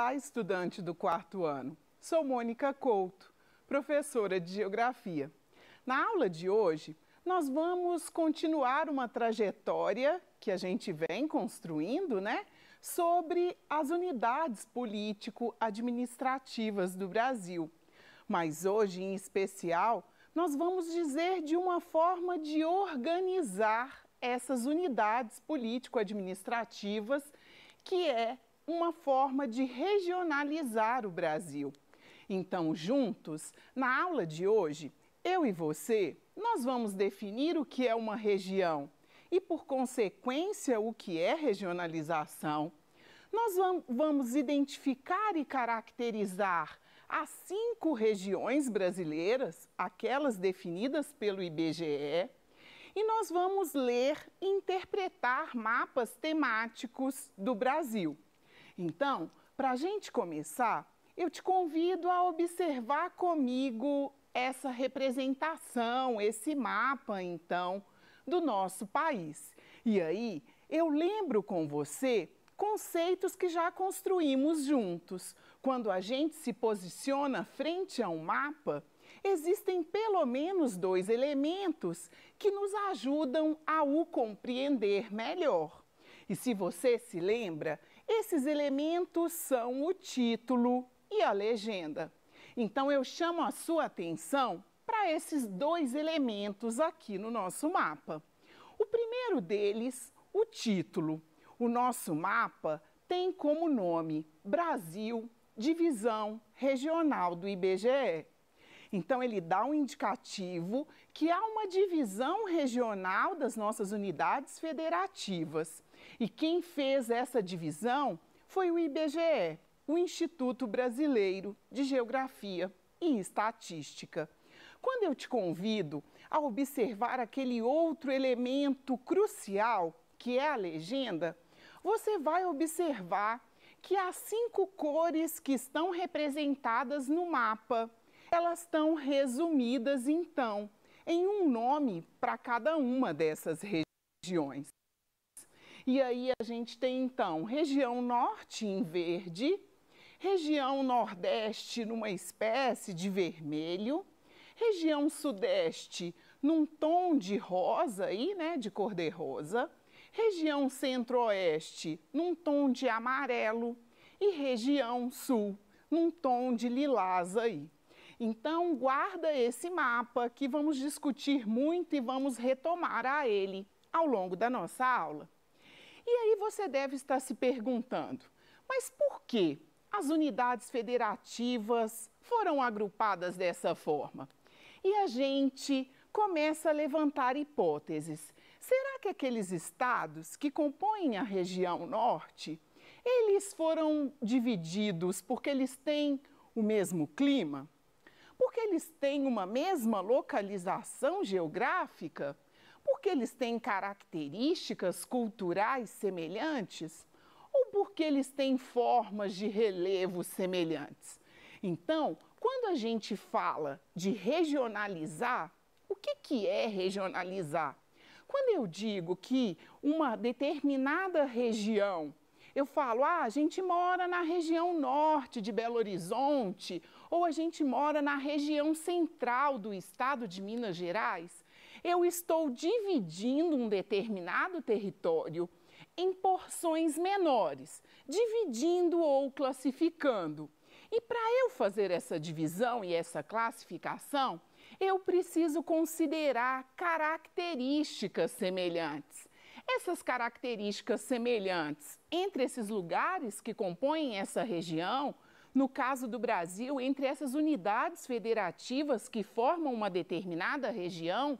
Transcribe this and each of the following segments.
Olá, estudante do quarto ano. Sou Mônica Couto, professora de Geografia. Na aula de hoje, nós vamos continuar uma trajetória que a gente vem construindo, sobre as unidades político-administrativas do Brasil. Mas hoje, em especial, nós vamos dizer de uma forma de organizar essas unidades político-administrativas, que é uma forma de regionalizar o Brasil. Então, juntos, na aula de hoje, eu e você, nós vamos definir o que é uma região e, por consequência, o que é regionalização. Nós vamos identificar e caracterizar as 5 regiões brasileiras, aquelas definidas pelo IBGE, e nós vamos ler e interpretar mapas temáticos do Brasil. Então, para a gente começar, eu te convido a observar comigo essa representação, esse mapa, então, do nosso país. E aí, eu lembro com você conceitos que já construímos juntos. Quando a gente se posiciona frente a um mapa, existem pelo menos 2 elementos que nos ajudam a o compreender melhor. E se você se lembra, esses elementos são o título e a legenda. Então, eu chamo a sua atenção para esses 2 elementos aqui no nosso mapa. O primeiro deles, o título. O nosso mapa tem como nome Brasil, Divisão Regional do IBGE. Então, ele dá um indicativo que há uma divisão regional das nossas unidades federativas. E quem fez essa divisão foi o IBGE, o Instituto Brasileiro de Geografia e Estatística. Quando eu te convido a observar aquele outro elemento crucial, que é a legenda, você vai observar que as 5 cores que estão representadas no mapa, elas estão resumidas, então, em um nome para cada uma dessas regiões. E aí a gente tem, então, região norte em verde, região nordeste numa espécie de vermelho, região sudeste num tom de rosa, aí, de cor de rosa, região centro-oeste num tom de amarelo e região sul num tom de lilás aí. Então, guarda esse mapa que vamos discutir muito e vamos retomar a ele ao longo da nossa aula. E aí você deve estar se perguntando, mas por que as unidades federativas foram agrupadas dessa forma? E a gente começa a levantar hipóteses. Será que aqueles estados que compõem a região norte, eles foram divididos porque eles têm o mesmo clima? Porque eles têm uma mesma localização geográfica? Porque eles têm características culturais semelhantes? Ou porque eles têm formas de relevo semelhantes? Então, quando a gente fala de regionalizar, o que é regionalizar? Quando eu digo que uma determinada região, eu falo, a gente mora na região norte de Belo Horizonte, ou a gente mora na região central do estado de Minas Gerais, eu estou dividindo um determinado território em porções menores, dividindo ou classificando. E para eu fazer essa divisão e essa classificação, eu preciso considerar características semelhantes. Essas características semelhantes entre esses lugares que compõem essa região, no caso do Brasil, entre essas unidades federativas que formam uma determinada região,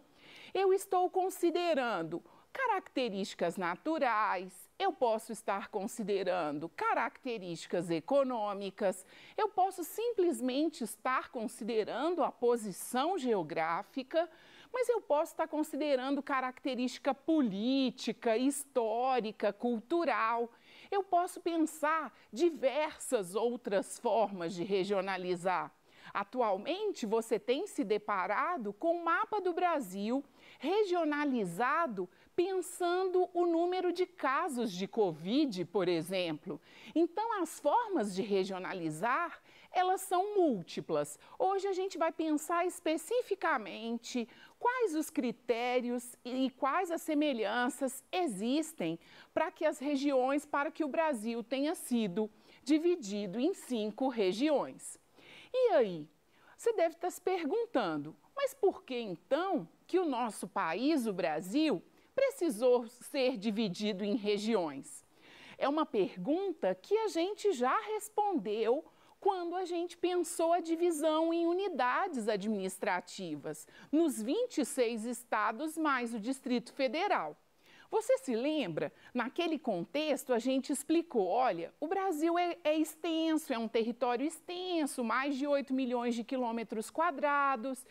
eu estou considerando características naturais, eu posso estar considerando características econômicas, eu posso simplesmente estar considerando a posição geográfica, mas eu posso estar considerando característica política, histórica, cultural. Eu posso pensar diversas outras formas de regionalizar. Atualmente, você tem se deparado com o mapa do Brasil regionalizado pensando o número de casos de Covid, por exemplo. Então, as formas de regionalizar, elas são múltiplas. Hoje a gente vai pensar especificamente quais os critérios e quais as semelhanças existem para que o Brasil tenha sido dividido em 5 regiões. E aí, você deve estar se perguntando, mas por que então que o nosso país, o Brasil, precisou ser dividido em regiões? É uma pergunta que a gente já respondeu quando a gente pensou a divisão em unidades administrativas, nos 26 estados mais o Distrito Federal. Você se lembra? Naquele contexto, a gente explicou, olha, o Brasil é extenso, é um território extenso, mais de 8 milhões de quilômetros quadrados.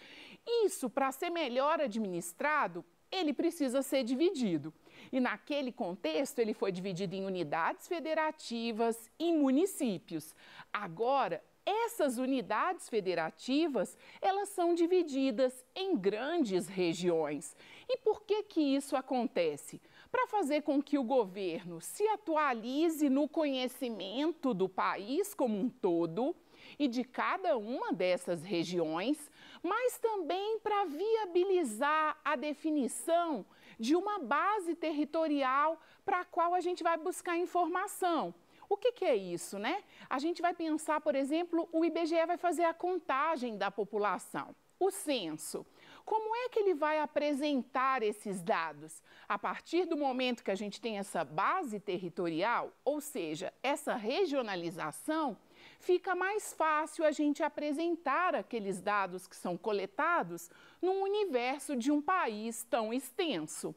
Isso, para ser melhor administrado, ele precisa ser dividido. E naquele contexto, ele foi dividido em unidades federativas e municípios. Agora, essas unidades federativas, elas são divididas em grandes regiões. E por que isso acontece? Para fazer com que o governo se atualize no conhecimento do país como um todo e de cada uma dessas regiões, mas também para viabilizar a definição de uma base territorial para a qual a gente vai buscar informação. O que é isso, né? A gente vai pensar, por exemplo, o IBGE vai fazer a contagem da população, o censo. Como é que ele vai apresentar esses dados? A partir do momento que a gente tem essa base territorial, ou seja, essa regionalização, fica mais fácil a gente apresentar aqueles dados que são coletados num universo de um país tão extenso.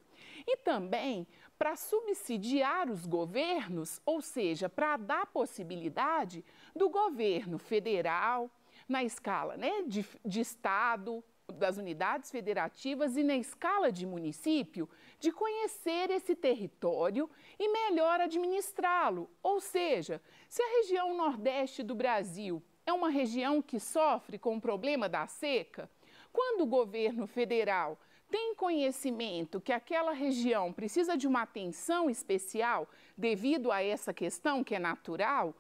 E também para subsidiar os governos, ou seja, para dar possibilidade do governo federal, na escala de estado, das unidades federativas e na escala de município, de conhecer esse território e melhor administrá-lo. Ou seja, se a região nordeste do Brasil é uma região que sofre com o problema da seca, quando o governo federal tem conhecimento que aquela região precisa de uma atenção especial devido a essa questão que é natural,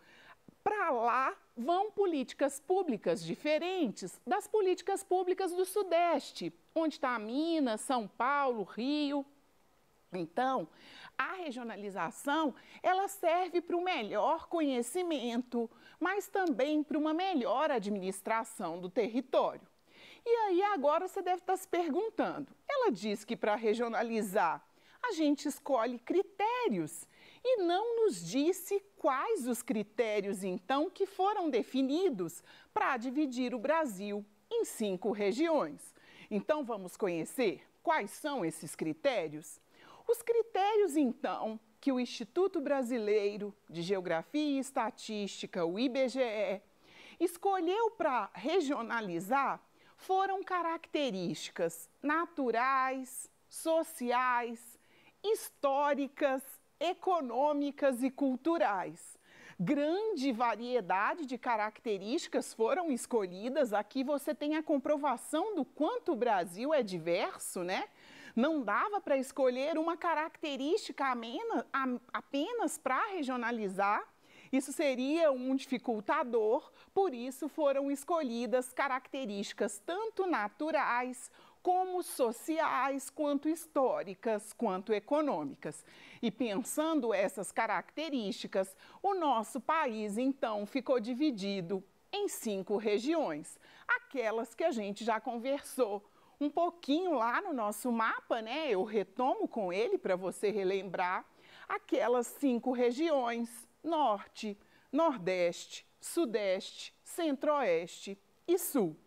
para lá vão políticas públicas diferentes das políticas públicas do Sudeste, onde está Minas, São Paulo, Rio. Então, a regionalização, ela serve para o melhor conhecimento, mas também para uma melhor administração do território. E aí agora você deve estar se perguntando, ela diz que para regionalizar a gente escolhe critérios e não nos disse quais os critérios então que foram definidos para dividir o Brasil em 5 regiões. Então vamos conhecer quais são esses critérios? Os critérios então que o Instituto Brasileiro de Geografia e Estatística, o IBGE, escolheu para regionalizar foram características naturais, sociais, históricas, econômicas e culturais. Grande variedade de características foram escolhidas. Aqui você tem a comprovação do quanto o Brasil é diverso, né? Não dava para escolher uma característica apenas para regionalizar. Isso seria um dificultador, por isso foram escolhidas características tanto naturais, como sociais, quanto históricas, quanto econômicas. E pensando essas características, o nosso país, então, ficou dividido em 5 regiões, aquelas que a gente já conversou um pouquinho lá no nosso mapa, né? Eu retomo com ele para você relembrar aquelas 5 regiões: Norte, Nordeste, Sudeste, Centro-Oeste e Sul.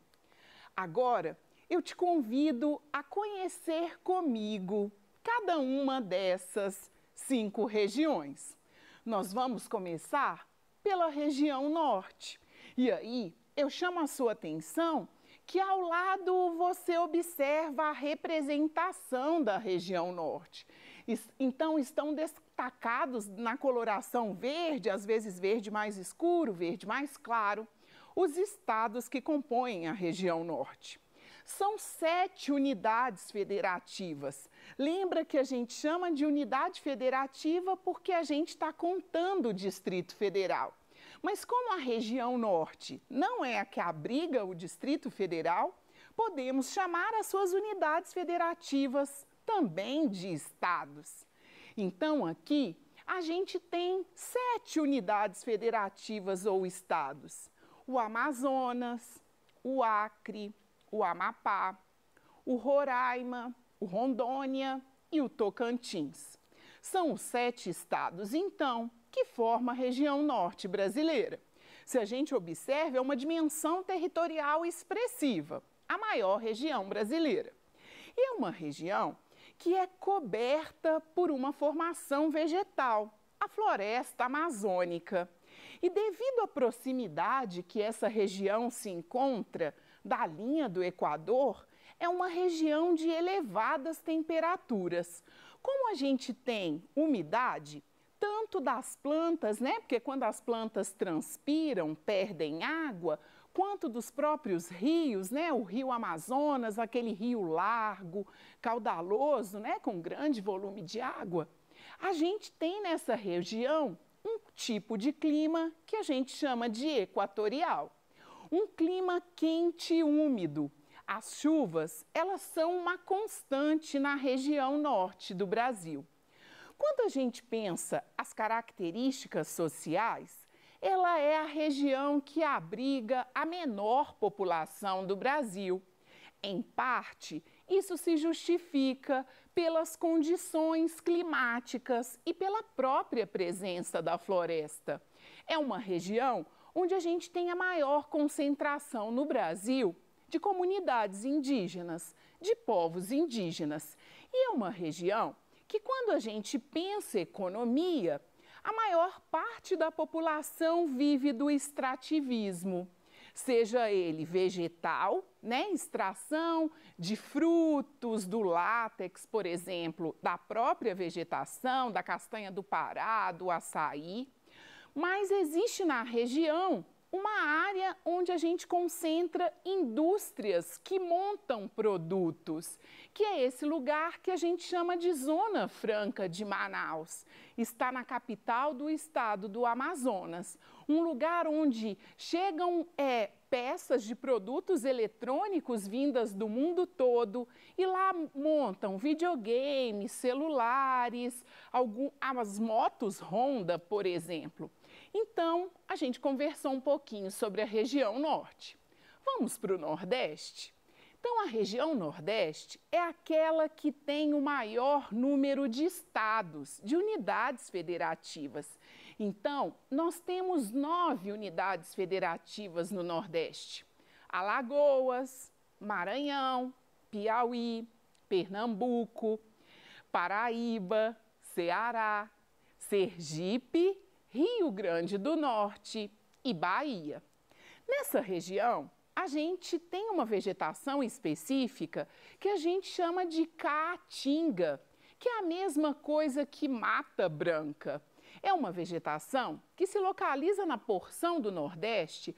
Agora, eu te convido a conhecer comigo cada uma dessas 5 regiões. Nós vamos começar pela região Norte. E aí, eu chamo a sua atenção que ao lado você observa a representação da região Norte. Então, estão destacados na coloração verde, às vezes verde mais escuro, verde mais claro, os estados que compõem a região Norte. São 7 unidades federativas. Lembra que a gente chama de unidade federativa porque a gente está contando o Distrito Federal. Mas como a região norte não é a que abriga o Distrito Federal, podemos chamar as suas unidades federativas também de estados. Então, aqui, a gente tem 7 unidades federativas ou estados: o Amazonas, o Acre, o Amapá, o Roraima, o Rondônia e o Tocantins. São os 7 estados, então, que formam a região norte brasileira. Se a gente observa, é uma dimensão territorial expressiva, a maior região brasileira. E é uma região que é coberta por uma formação vegetal, a floresta amazônica. E devido à proximidade que essa região se encontra da linha do Equador, é uma região de elevadas temperaturas. Como a gente tem umidade, tanto das plantas, porque quando as plantas transpiram, perdem água, quanto dos próprios rios, o rio Amazonas, aquele rio largo, caudaloso, com grande volume de água. A gente tem nessa região um tipo de clima que a gente chama de equatorial. Um clima quente e úmido. As chuvas, elas são uma constante na região norte do Brasil. Quando a gente pensa as características sociais, ela é a região que abriga a menor população do Brasil. Em parte, isso se justifica pelas condições climáticas e pela própria presença da floresta. É uma região onde a gente tem a maior concentração no Brasil de comunidades indígenas, de povos indígenas. E é uma região que, quando a gente pensa economia, a maior parte da população vive do extrativismo, seja ele vegetal, extração de frutos, do látex, por exemplo, da própria vegetação, da castanha do Pará, do açaí. Mas existe na região uma área onde a gente concentra indústrias que montam produtos, que é esse lugar que a gente chama de Zona Franca de Manaus. Está na capital do estado do Amazonas, um lugar onde chegam peças de produtos eletrônicos vindas do mundo todo e lá montam videogames, celulares, as motos Honda, por exemplo. Então, a gente conversou um pouquinho sobre a região norte. Vamos para o Nordeste? Então, a região Nordeste é aquela que tem o maior número de estados, de unidades federativas. Então, nós temos 9 unidades federativas no Nordeste: Alagoas, Maranhão, Piauí, Pernambuco, Paraíba, Ceará, Sergipe, Rio Grande do Norte e Bahia. Nessa região, a gente tem uma vegetação específica que a gente chama de caatinga, que é a mesma coisa que mata branca. É uma vegetação que se localiza na porção do Nordeste,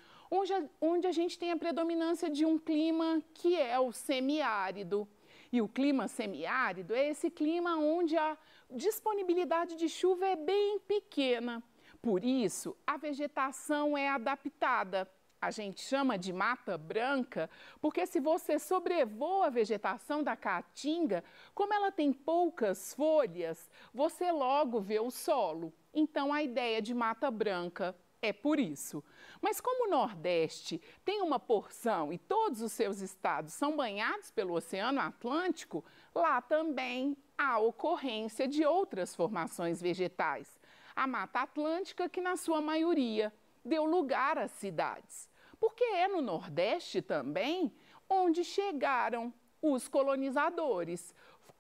onde a gente tem a predominância de um clima que é o semiárido. E o clima semiárido é esse clima onde a disponibilidade de chuva é bem pequena. Por isso, a vegetação é adaptada. A gente chama de mata branca, porque se você sobrevoa a vegetação da caatinga, como ela tem poucas folhas, você logo vê o solo. Então, a ideia de mata branca é por isso. Mas como o Nordeste tem uma porção e todos os seus estados são banhados pelo Oceano Atlântico, lá também há ocorrência de outras formações vegetais. A Mata Atlântica, que na sua maioria deu lugar às cidades. Porque é no Nordeste também onde chegaram os colonizadores.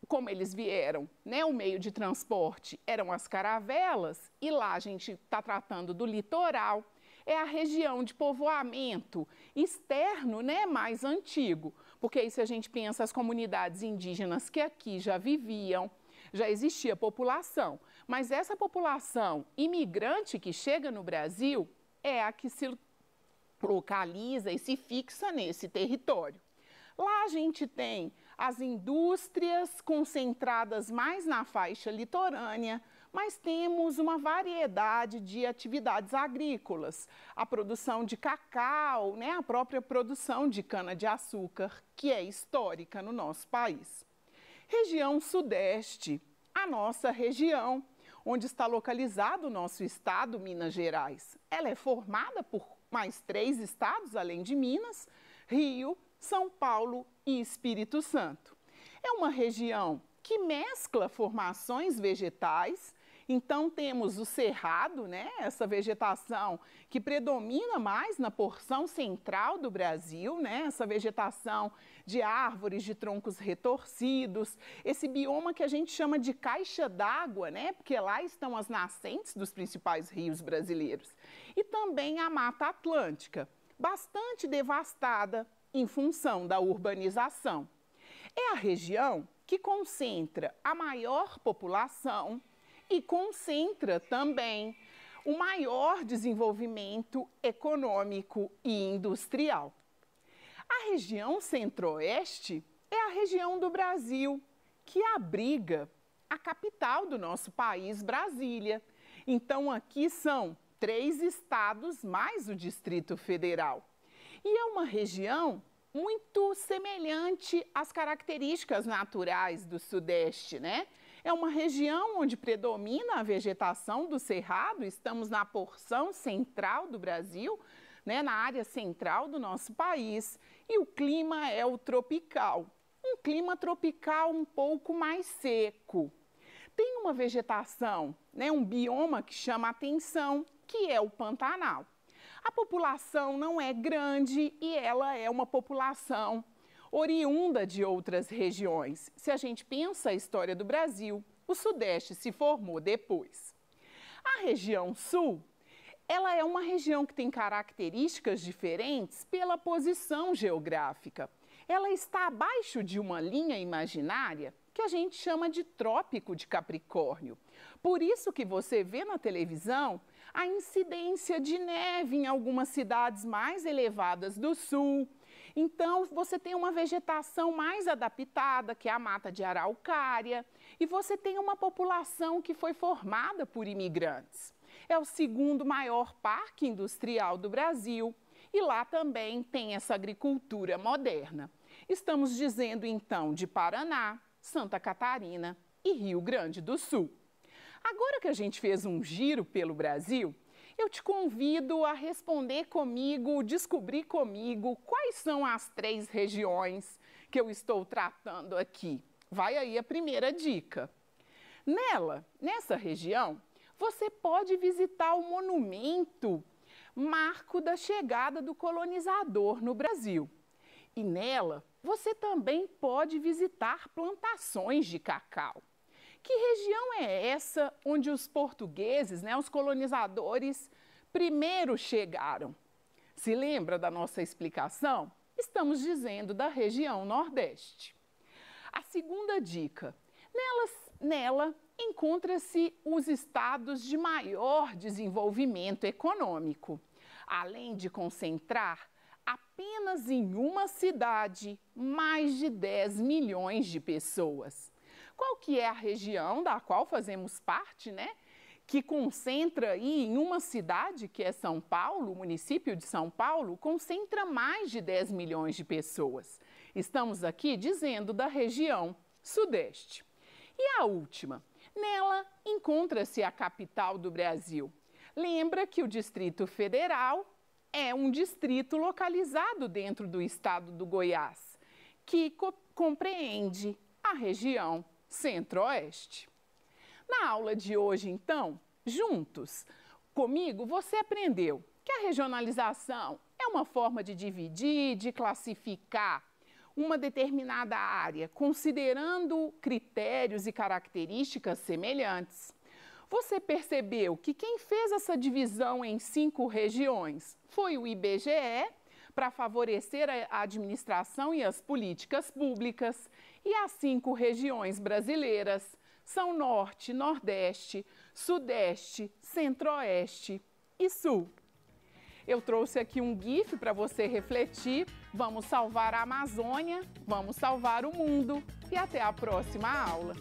Como eles vieram, o meio de transporte eram as caravelas, e lá a gente está tratando do litoral, é a região de povoamento externo, mais antigo. Porque aí, se a gente pensa as comunidades indígenas que aqui já viviam, já existia população, mas essa população imigrante que chega no Brasil é a que se localiza e se fixa nesse território. Lá a gente tem as indústrias concentradas mais na faixa litorânea, mas temos uma variedade de atividades agrícolas, a produção de cacau, né, a própria produção de cana-de-açúcar, que é histórica no nosso país. Região Sudeste, a nossa região, onde está localizado o nosso estado, Minas Gerais. Ela é formada por mais 3 estados, além de Minas, Rio, São Paulo e Espírito Santo. É uma região que mescla formações vegetais. Então, temos o cerrado, né, essa vegetação que predomina mais na porção central do Brasil, né, essa vegetação de árvores de troncos retorcidos, esse bioma que a gente chama de caixa d'água, né, porque lá estão as nascentes dos principais rios brasileiros. E também a Mata Atlântica, bastante devastada em função da urbanização. É a região que concentra a maior população e concentra também o maior desenvolvimento econômico e industrial. A região Centro-Oeste é a região do Brasil que abriga a capital do nosso país, Brasília. Então, aqui são 3 estados mais o Distrito Federal. E é uma região muito semelhante às características naturais do Sudeste, né? É uma região onde predomina a vegetação do cerrado, estamos na porção central do Brasil, né, na área central do nosso país, e o clima é o tropical. Um clima tropical um pouco mais seco. Tem uma vegetação, né, um bioma que chama atenção, que é o Pantanal. A população não é grande e ela é uma população oriunda de outras regiões. Se a gente pensa a história do Brasil, o Sudeste se formou depois. A região Sul, ela é uma região que tem características diferentes pela posição geográfica. Ela está abaixo de uma linha imaginária que a gente chama de Trópico de Capricórnio. Por isso que você vê na televisão a incidência de neve em algumas cidades mais elevadas do sul. Então, você tem uma vegetação mais adaptada, que é a mata de araucária, e você tem uma população que foi formada por imigrantes. É o 2º maior parque industrial do Brasil e lá também tem essa agricultura moderna. Estamos dizendo, então, de Paraná, Santa Catarina e Rio Grande do Sul. Agora que a gente fez um giro pelo Brasil, eu te convido a responder comigo, descobrir comigo quais são as 3 regiões que eu estou tratando aqui. Vai aí a primeira dica. Nessa região, você pode visitar o monumento marco da chegada do colonizador no Brasil. E nela, você também pode visitar plantações de cacau. Que região é essa onde os portugueses, né, os colonizadores, primeiro chegaram? Se lembra da nossa explicação? Estamos dizendo da região Nordeste. A segunda dica, nela encontra-se os estados de maior desenvolvimento econômico, além de concentrar apenas em uma cidade mais de 10 milhões de pessoas. Qual que é a região da qual fazemos parte, né? Que concentra aí em uma cidade, que é São Paulo, o município de São Paulo, concentra mais de 10 milhões de pessoas. Estamos aqui dizendo da região Sudeste. E a última, nela encontra-se a capital do Brasil. Lembra que o Distrito Federal é um distrito localizado dentro do estado do Goiás, que compreende a região Centro-Oeste. Na aula de hoje, então, juntos comigo, você aprendeu que a regionalização é uma forma de dividir, de classificar uma determinada área, considerando critérios e características semelhantes. Você percebeu que quem fez essa divisão em 5 regiões foi o IBGE, para favorecer a administração e as políticas públicas, e as 5 regiões brasileiras são Norte, Nordeste, Sudeste, Centro-Oeste e Sul. Eu trouxe aqui um GIF para você refletir. Vamos salvar a Amazônia, vamos salvar o mundo. E até a próxima aula.